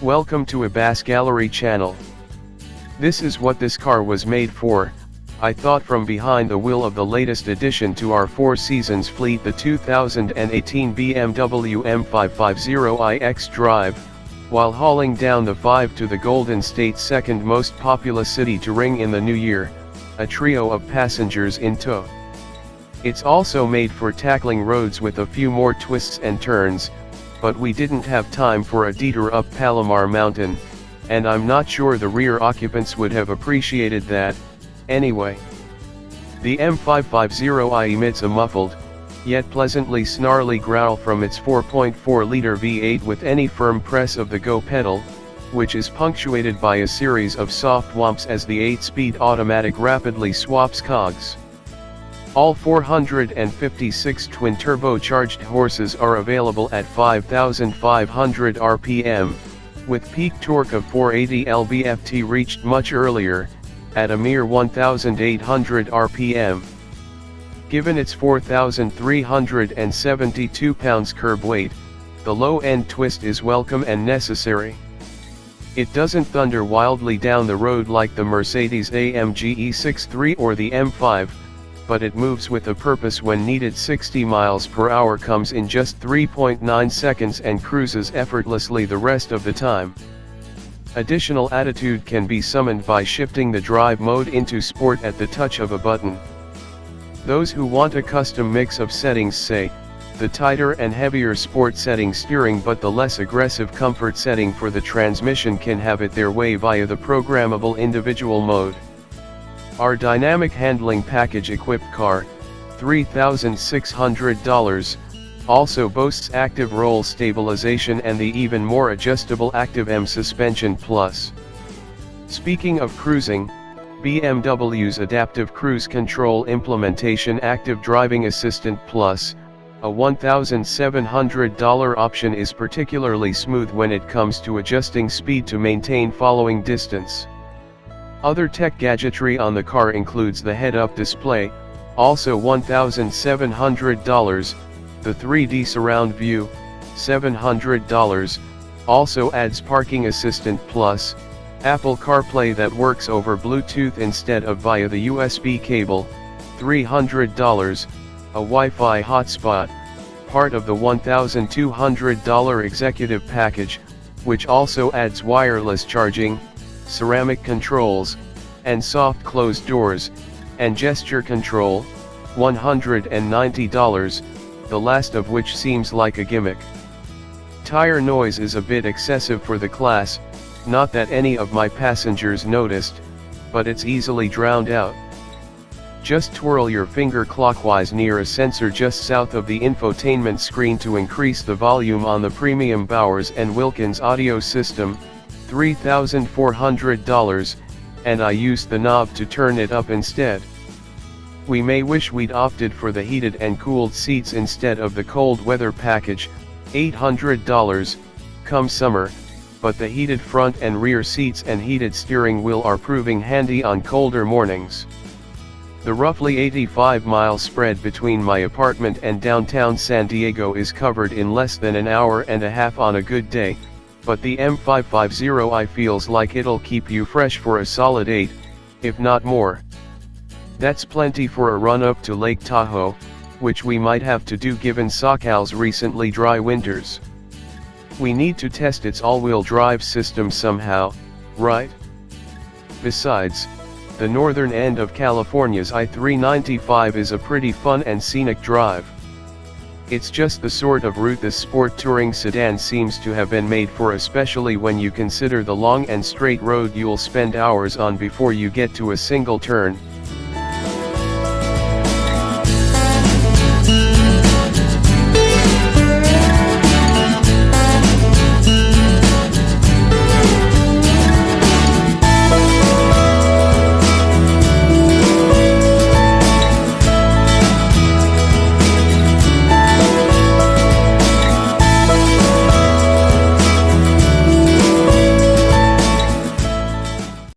Welcome to Ebas Gallery channel. This is what this car was made for. I thought from behind the wheel of the latest addition to our Four Seasons fleet, the 2018 BMW M550i xDrive, while hauling down the 5 to the Golden State's second most populous city to ring in the new year, a trio of passengers in tow. It's also made for tackling roads with a few more twists and turns, but we didn't have time for a detour up Palomar Mountain, and I'm not sure the rear occupants would have appreciated that. Anyway, the M550i emits a muffled, yet pleasantly snarly growl from its 4.4-liter V8 with any firm press of the go pedal, which is punctuated by a series of soft whomps as the 8-speed automatic rapidly swaps cogs. All 456 twin turbocharged horses are available at 5,500 RPM, with peak torque of 480 lb-ft reached much earlier, at a mere 1,800 RPM. Given its 4,372 pounds curb weight, the low-end twist is welcome and necessary. It doesn't thunder wildly down the road like the Mercedes-AMG E63 or the M5, but it moves with a purpose when needed. 60 miles per hour comes in just 3.9 seconds and cruises effortlessly the rest of the time. Additional attitude can be summoned by shifting the drive mode into sport at the touch of a button. Those who want a custom mix of settings say, the tighter and heavier sport setting steering but the less aggressive comfort setting for the transmission can have it their way via the programmable individual mode. Our dynamic handling package equipped car, $3,600, also boasts active roll stabilization and the even more adjustable Active M suspension plus. Speaking of cruising, BMW's adaptive cruise control implementation Active Driving Assistant Plus, a $1,700 option, is particularly smooth when it comes to adjusting speed to maintain following distance. Other tech gadgetry on the car includes the head-up display, also $1,700, the 3D surround view, $700, also adds Parking Assistant Plus, Apple CarPlay that works over Bluetooth instead of via the USB cable, $300, a Wi-Fi hotspot, part of the $1,200 executive package, which also adds wireless charging, ceramic controls, and soft closed doors, and gesture control, $190, the last of which seems like a gimmick. Tire noise is a bit excessive for the class, not that any of my passengers noticed, but it's easily drowned out. Just twirl your finger clockwise near a sensor just south of the infotainment screen to increase the volume on the premium Bowers & Wilkins audio system, $3,400, and I used the knob to turn it up instead. We may wish we'd opted for the heated and cooled seats instead of the cold weather package, $800, come summer, but the heated front and rear seats and heated steering wheel are proving handy on colder mornings. The roughly 85-mile spread between my apartment and downtown San Diego is covered in less than an hour and a half on a good day, but the M550i feels like it'll keep you fresh for a solid 8, if not more. That's plenty for a run up to Lake Tahoe, which we might have to do given SoCal's recently dry winters. We need to test its all-wheel drive system somehow, right? Besides, the northern end of California's I-395 is a pretty fun and scenic drive. It's just the sort of route this sport touring sedan seems to have been made for, especially when you consider the long and straight road you'll spend hours on before you get to a single turn.